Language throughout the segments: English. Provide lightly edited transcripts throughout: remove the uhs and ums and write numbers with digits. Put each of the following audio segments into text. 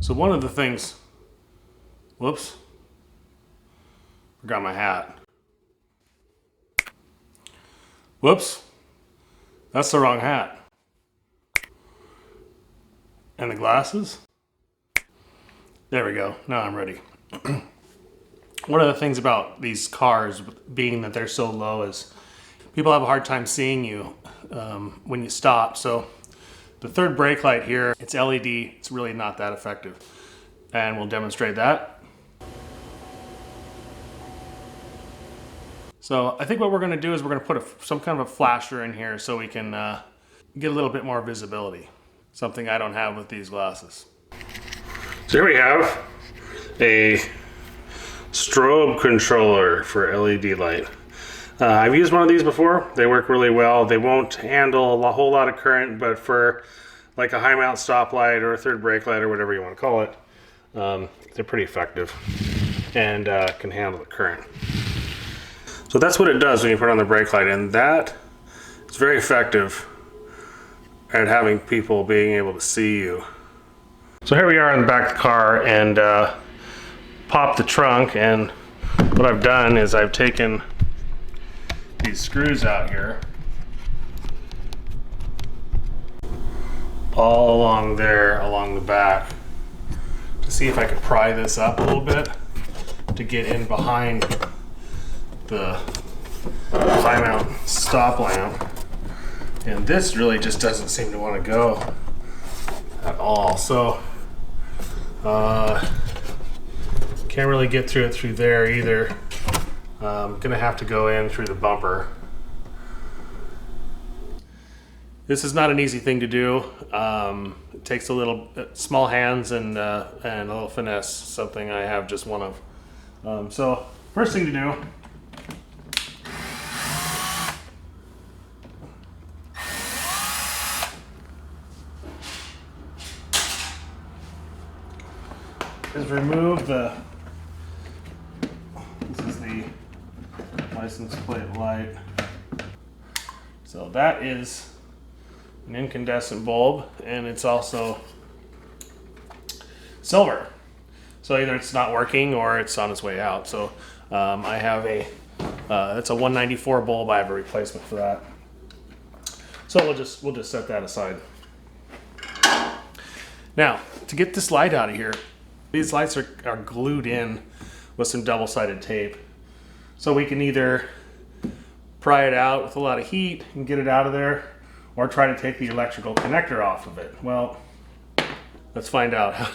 So one of the things, whoops, forgot my hat. Whoops, that's the wrong hat. And the glasses. There we go, now I'm ready. One of the things about these cars, being that they're so low, is people have a hard time seeing you when you stop. So the third brake light here, it's LED, it's really not that effective. And we'll demonstrate that. So I think what we're gonna do is we're gonna put some kind of a flasher in here so we can get a little bit more visibility. Something I don't have with these glasses. So here we have a strobe controller for LED light. I've used one of these before. They work really well. They won't handle a whole lot of current, but for like a high mount stoplight or a third brake light or whatever you want to call it, they're pretty effective and can handle the current. So that's what it does when you put on the brake light, and that is very effective at having people being able to see you. So here we are in the back of the car, and popped the trunk, and what I've done is I've taken these screws out here all along there, along the back, to see if I could pry this up a little bit to get in behind the high mount stop lamp. And this really just doesn't seem to want to go at all. So can't really get through it through there either. I'm gonna have to go in through the bumper. This is not an easy thing to do. It takes a little small hands and a little finesse, something I have just one of. So first thing to do is remove this is the license plate light. So that is an incandescent bulb, and it's also silver. So either it's not working or it's on its way out. So I have it's a 194 bulb. I have a replacement for that. So we'll just set that aside. Now, to get this light out of here, these lights are glued in with some double-sided tape. So we can either pry it out with a lot of heat and get it out of there, or try to take the electrical connector off of it. Well, let's find out.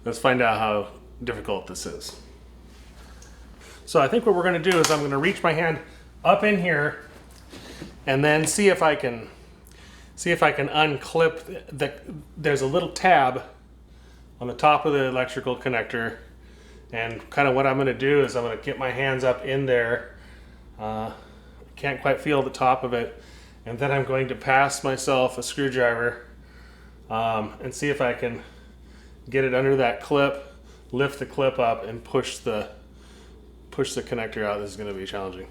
Let's find out how difficult this is. So I think what we're gonna do is I'm gonna reach my hand up in here and then see if I can unclip there's a little tab on the top of the electrical connector, and kind of what I'm gonna do is I'm gonna get my hands up in there. Can't quite feel the top of it, and then I'm going to pass myself a screwdriver and see if I can get it under that clip, lift the clip up, and push the connector out. This is going to be challenging.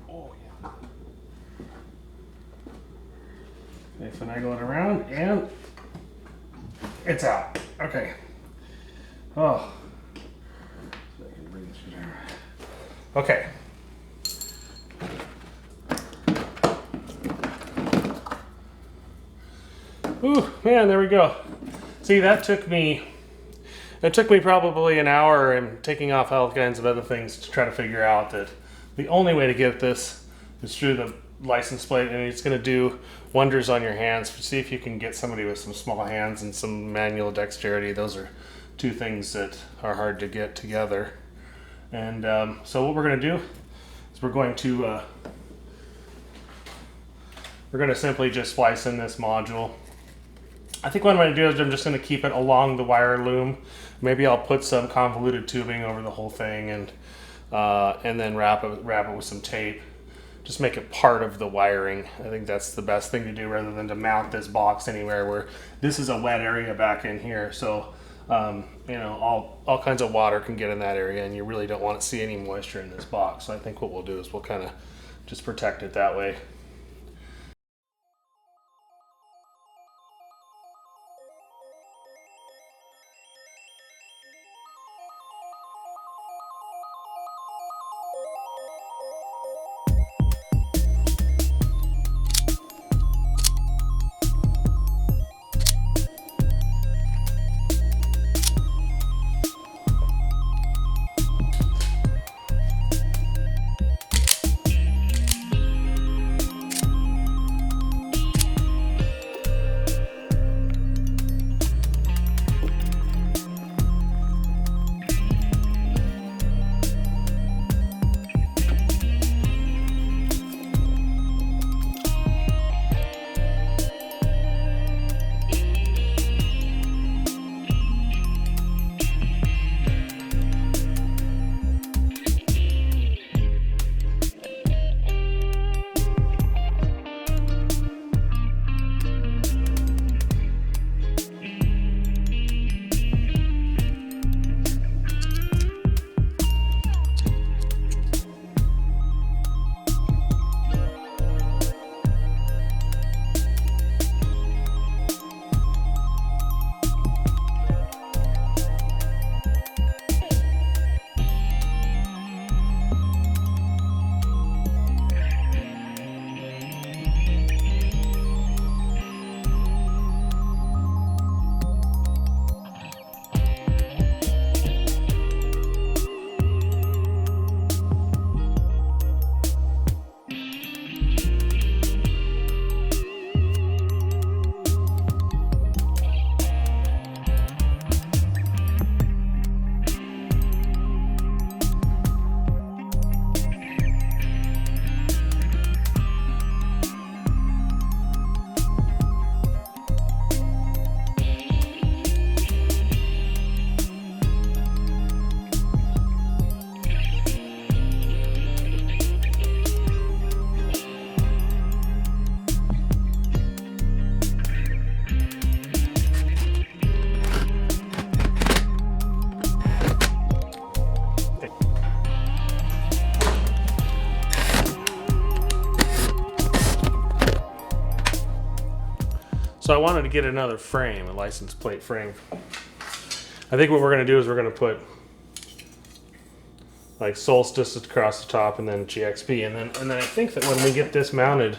Oh yeah. Okay, finagle it around, and it's out. Okay. Oh. Okay. Ooh, man, there we go. See, that took me probably an hour and taking off all kinds of other things to try to figure out that the only way to get this is through the license plate, and it's going to do wonders on your hands. See if you can get somebody with some small hands and some manual dexterity. Those are two things that are hard to get together. And so what we're going to do is we're going to simply just splice in this module. I think what I'm going to do is I'm just going to keep it along the wire loom. Maybe I'll put some convoluted tubing over the whole thing, and then wrap it with some tape. Just make it part of the wiring. I think that's the best thing to do, rather than to mount this box anywhere where this is a wet area back in here. So You know, all kinds of water can get in that area, and you really don't want to see any moisture in this box. So I think what we'll do is we'll kind of just protect it that way. So I wanted to get another frame, a license plate frame. I think what we're going to do is we're going to put like Solstice across the top and then GXP, and then I think that when we get this mounted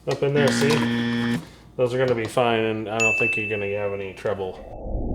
up in there, see, those are going to be fine, and I don't think you're going to have any trouble